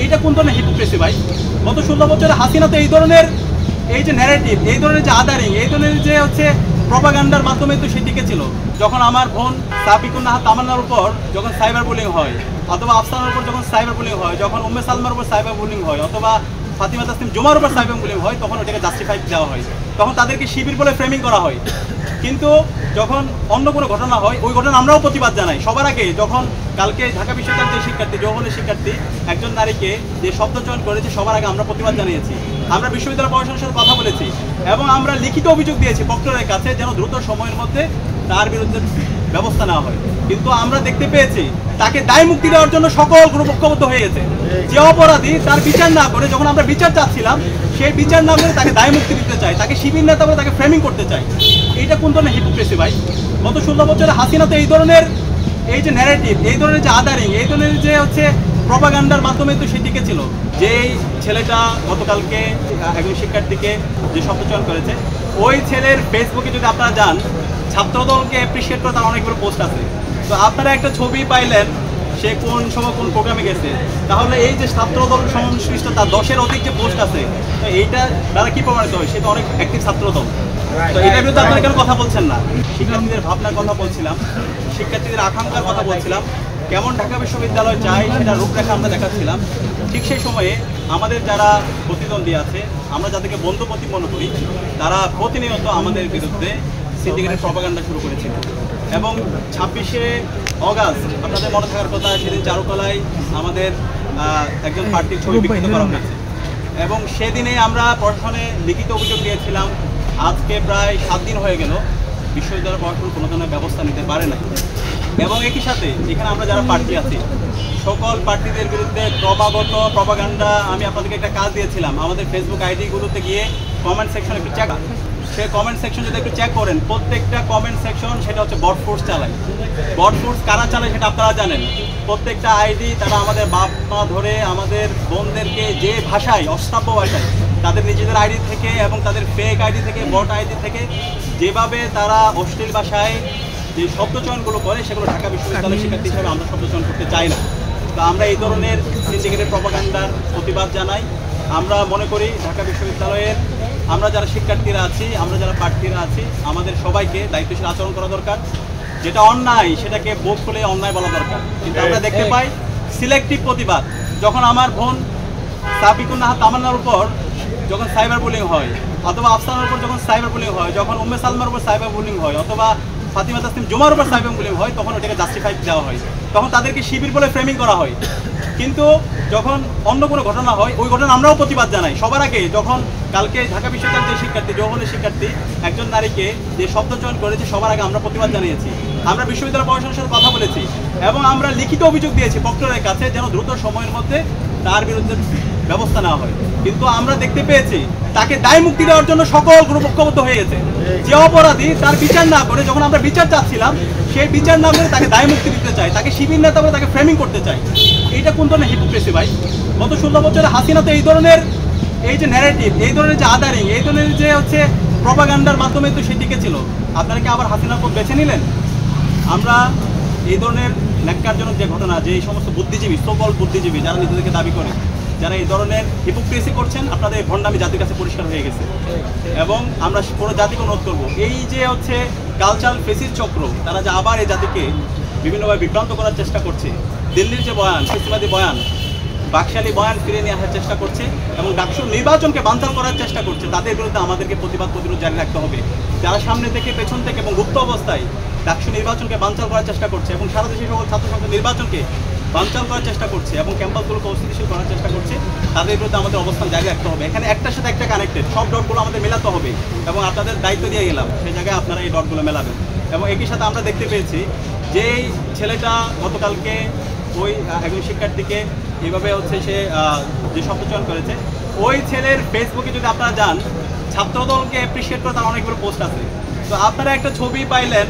এইটা কোন ধরনের হিপোক্রেসি ভাই? গত 16 বছরে হাসিনা তো এই ধরনের এই যে ন্যারেটিভ, এই ধরনের যে আদারিং, এই ধরনের যে হচ্ছে প্রপাগান্ডার মাধ্যমে তো সে টিকেছিল। যখন আমার বোন সাবিকুন নাহার তামান্নার উপর যখন সাইবার বুলিং হয়, অথবা আফসানার উপর যখন সাইবার বুলিং হয়, যখন উম্মে সালমার উপর সাইবার বুলিং হয়, অথবা ফাতিমা তাসনিম জুমার উপর সাইবার বুলিং হয়, তখন ওটাকে জাস্টিফাই দেওয়া হয়, তখন তাদেরকে শিবির বলে ফ্রেমিং করা হয়। কিন্তু যখন অন্য কোনো ঘটনা হয়, ওই ঘটনা আমরাও প্রতিবাদ জানাই। সবার আগে যখন কালকে ঢাকা বিশ্ববিদ্যালয়ের যে শিক্ষার্থী, যৌবনের শিক্ষার্থী একজন নারীকে যে শব্দ চয়ন করেছে, সবার আগে আমরা প্রতিবাদ জানিয়েছি। আমরা বিশ্ববিদ্যালয় প্রশাসনের সাথে কথা বলেছি এবং আমরা লিখিত অভিযোগ দিয়েছি প্রক্টরের কাছে যেন দ্রুত সময়ের মধ্যে তার বিরুদ্ধে ব্যবস্থা নেওয়া হয়। কিন্তু আমরা দেখতে পেয়েছি তাকে দায় মুক্তি দেওয়ার জন্য সকল গ্রুপ ঐক্যবদ্ধ হয়ে গেছে। যে অপরাধী তার বিচার না করে, যখন আমরা বিচার চাচ্ছিলাম, সেই বিচার না করে তাকে দায় মুক্তি দিতে চাই, তাকে শিবির নেতা বলে তাকে ফ্রেমিং করতে চাই। এইটা কোন ধরনের হিপোক্রেসি ভাই? গত 16 বছরে হাসিনা তো এই ধরনের এই যে ন্যারেটিভ, এই ধরনের যে আদারিং, এই ধরনের যে হচ্ছে প্রপাগান্ডার মাধ্যমে তো সে টিকেছিল। যেই ছেলেটা গতকালকে একজন শিক্ষার্থীকে যে শব্দচয়ন করেছে, ওই ছেলের ফেসবুকে যদি আপনারা যান, ছাত্রদলকে অ্যাপ্রিসিয়েট করে তার অনেকগুলো পোস্ট আছে। তো আপনারা একটা ছবি পাইলেন সে কোন সময় কোন প্রোগ্রামে গেছে, তাহলে এই যে ছাত্রদল সংশ্লিষ্ট তার 10-এর অধিক যে পোস্ট আছে, তো এইটা দ্বারা কি প্রমাণিত হয়? সে তো অনেক অ্যাক্টিভ ছাত্রদল। তো এটার বিরুদ্ধে আপনারা কেন কথা বলছেন না? শিক্ষার্থীদের ভাবনার কথা বলছিলাম, শিক্ষার্থীদের আকাঙ্ক্ষার কথা বলছিলাম, কেমন ঢাকা বিশ্ববিদ্যালয় চাই সেটা রূপরেখা আমরা দেখাচ্ছিলাম। ঠিক সেই সময়ে আমাদের যারা প্রতিদ্বন্দ্বী আছে, আমরা যাদেরকে বন্ধুপতি মনে করি, তারা প্রতিনিয়ত আমাদের বিরুদ্ধে সিন্ডিকেটের প্রপাগান্ডা শুরু করেছিল। এবং 26শে অগাস্ট আপনাদের মনে থাকার কথা, সেদিন চারুকলায় আমাদের একজন প্রার্থীর ছবি বিকৃত করা হয়েছে এবং সেদিনে আমরা প্রশাসনে লিখিত অভিযোগ দিয়েছিলাম। আজকে প্রায় 7 দিন হয়ে গেল, বিশ্ববিদ্যালয় প্রশাসন কোনো ধরনের ব্যবস্থা নিতে পারে না। এবং একই সাথে এখানে আমরা যারা প্রার্থী আছি, সকল প্রার্থীদের বিরুদ্ধে ক্রমাগত প্রপাগান্ডা। আমি আপনাদেরকে একটা কাজ দিয়েছিলাম, আমাদের ফেসবুক আইডিগুলোতে গিয়ে কমেন্ট সেকশন একটু চেক, সে কমেন্ট সেকশন যদি একটু চেক করেন, প্রত্যেকটা কমেন্ট সেকশন সেটা হচ্ছে বট ফোর্স চালায়। বট ফোর্স কারা চালায় সেটা আপনারা জানেন। প্রত্যেকটা আইডি তারা আমাদের বাপ মা ধরে আমাদের বোনদেরকে যে ভাষায়, অশ্রাব্য ভাষায়, তাদের নিজেদের আইডি থেকে এবং তাদের ফেক আইডি থেকে, বট আইডি থেকে যেভাবে তারা অশ্লীল ভাষায় যে শব্দচয়নগুলো করে, সেগুলো ঢাকা বিশ্ববিদ্যালয়ের শিক্ষার্থী হিসেবে আমরা শব্দচয়ন করতে চাই না। তো আমরা এই ধরনের সিন্ডিকেটের প্রপাগান্ডার প্রতিবাদ জানাই। আমরা মনে করি ঢাকা বিশ্ববিদ্যালয়ের আমরা যারা শিক্ষার্থীরা আছি, আমরা যারা প্রার্থীরা আছি, আমাদের সবাইকে দায়িত্বশীল আচরণ করা দরকার। যেটা অন্যায় সেটাকে বোধ করে অন্যায় বলা দরকার। কিন্তু আমরা দেখতে পাই সিলেক্টিভ প্রতিবাদ। যখন আমার বোন সাবিকুন নাহার তামান্নার উপর যখন সাইবার বুলিং হয়, অথবা আফসানার উপর যখন সাইবার বুলিং হয়, যখন উম্মে সালমার উপর সাইবার বুলিং হয়, অথবা ফাতিমা তাসনিম জুমার উপর সাইবার বুলিং হয়, তখন ওটাকে জাস্টিফাই দেওয়া হয়, তখন তাদেরকে শিবির বলে ফ্রেমিং করা হয়। কিন্তু যখন অন্য কোনো ঘটনা হয়, ওই ঘটনা আমরাও প্রতিবাদ জানাই। সবার আগে যখন কালকে ঢাকা বিশ্ববিদ্যালয়ের যে শিক্ষার্থী, যৌবনের শিক্ষার্থী একজন নারীকে যে শব্দ চয়ন করেছে, সবার আগে আমরা প্রতিবাদ জানিয়েছি। আমরা বিশ্ববিদ্যালয় প্রশাসনের সাথে কথা বলেছি এবং আমরা লিখিত অভিযোগ দিয়েছি প্রক্টরের কাছে যেন দ্রুত সময়ের মধ্যে তার বিরুদ্ধে ব্যবস্থা নেওয়া হয়। কিন্তু আমরা দেখতে পেয়েছি তাকে দায় মুক্তি দেওয়ার জন্য সকল গ্রুপ ঐক্যবদ্ধ হয়ে গেছে। যে অপরাধী তার বিচার না করে, যখন আমরা বিচার চাচ্ছিলাম, সেই বিচার না করে তাকে দায় মুক্তি দিতে চাই, তাকে শিবির নেতা বলে তাকে ফ্রেমিং করতে চাই। এইটা কোন ধরনের হিপোক্রেসি ভাই? গত 16 বছরে হাসিনা তো এই ধরনের এই যে ন্যারেটিভ, এই ধরনের যে আদারিং, এই ধরনের যে হচ্ছে প্রপাগান্ডার মাধ্যমে তো সে টিকেছিল। আপনারা কি আবার হাসিনার পথ বেছে নিলেন? আমরা এই ধরনের ন্যাক্কারজনক যে ঘটনা, যে এই সমস্ত বুদ্ধিজীবী, সকল বুদ্ধিজীবী যারা নিজেদেরকে দাবি করে, যারা এই ধরনের হিপোক্রেসি করছেন, আপনাদের ভণ্ডামি জাতির কাছে পরিষ্কার হয়ে গেছে। এবং আমরা পুরো জাতিকে অনুরোধ করবো, এই যে হচ্ছে কালচারাল ফেসিস চক্র, তারা যে আবার এই জাতিকে বিভিন্নভাবে বিভ্রান্ত করার চেষ্টা করছে। দিল্লির যে বয়ান, ফেসিবাদী বয়ান, বাকশালী বয়ান ফিরে নিয়ে আসার চেষ্টা করছে এবং ডাকসুর নির্বাচনকে বানচাল করার চেষ্টা করছে। তাদের বিরুদ্ধে আমাদেরকে প্রতিবাদ প্রতিরোধ জারি রাখতে হবে। যারা সামনে থেকে, পেছন থেকে এবং গুপ্ত অবস্থায় ডাকসু নির্বাচনকে বানচাল করার চেষ্টা করছে এবং সারা দেশের সকল ছাত্র সংসদ নির্বাচনকে বানচাল করার চেষ্টা করছে এবং ক্যাম্পাসগুলোকে অস্থিতিশীল করার চেষ্টা করছে, তাদের বিরুদ্ধে আমাদের অবস্থান জারি রাখতে হবে। এখানে একটার সাথে একটা কানেক্টেড, সব ডটগুলো আমাদের মেলাতে হবে এবং আপনাদের দায়িত্ব দিয়ে গেলাম, সেই জায়গায় আপনারা এই ডটগুলো মেলাবেন। এবং একই সাথে আমরা দেখতে পেয়েছি যে ছেলেটা গতকালকে ওই একজন শিক্ষার্থীকে এইভাবে হচ্ছে সে যে শব্দচয়ন করেছে, ওই ছেলের ফেসবুকে যদি আপনারা যান, ছাত্রদলকে অ্যাপ্রিসিয়েট করে তার অনেকগুলো পোস্ট আছে। তো আপনারা একটা ছবি পাইলেন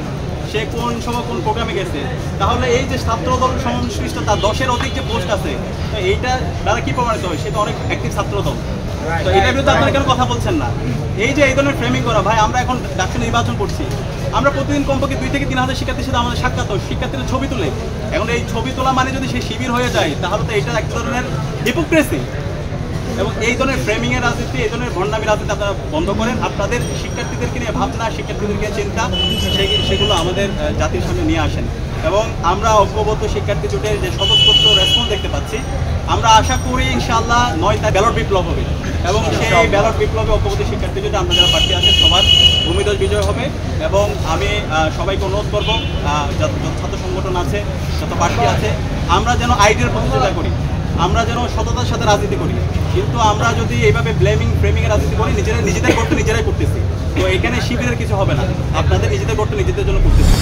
সে কোন সময় কোন প্রোগ্রামে গেছে, তাহলে এই যে ছাত্রদল সংশ্লিষ্ট তার 10-এর অধিক যে পোস্ট আছে, তো এইটা দ্বারা কি প্রমাণিত হয়? সে তো অনেক অ্যাক্টিভ ছাত্রদল। তো এটার বিরুদ্ধে আপনারা কেন কথা বলছেন না? এই যে এই ধরনের ফ্রেমিং করা, ভাই আমরা এখন ডাকসু নির্বাচন করছি, আমরা প্রতিদিন কমপক্ষে 2 থেকে 3 হাজার শিক্ষার্থীর সাথে আমাদের সাক্ষাৎ হয়, শিক্ষার্থীরা ছবি তুলে। এখন এই ছবি তোলা মানে যদি সেই শিবির হয়ে যায় তাহলে তো এটা এক ধরনের হিপোক্রেসি। এবং এই ধরনের ফ্রেমিংয়ের রাজনীতি, এই ধরনের ভণ্ডামি রাজনীতি আপনারা বন্ধ করেন। আপনাদের শিক্ষার্থীদেরকে নিয়ে ভাবনা, শিক্ষার্থীদেরকে চিন্তা, সেগুলো আমাদের জাতির সামনে নিয়ে আসেন। এবং আমরা ঐক্যবদ্ধ শিক্ষার্থী জোটের যে স্বতঃস্ফূর্ত রেসপন্স দেখতে পাচ্ছি, আমরা আশা করি ইনশাআল্লাহ 9টা ব্যালট বিপ্লব হবে এবং সেই ব্যালট বিপ্লবে ঐক্যবদ্ধ শিক্ষার্থী জোটে আমরা যারা প্রার্থী আছেন সবার ভূমিদল বিজয় হবে। এবং আমি সবাইকে অনুরোধ করবো, যত ছাত্র সংগঠন আছে, যত প্রার্থী আছে, আমরা যেন আইডিয়ার প্রতিযোগিতা করি, আমরা যেন সততার সাথে রাজনীতি করি। কিন্তু আমরা যদি এইভাবে ফ্রেমিংয়ের রাজনীতি করি, নিজেদের করতে নিজেরাই করতেছি, তো এখানে শিবিরের কিছু হবে না। আপনাদের নিজেদের করতে নিজেদের জন্য করতেছি।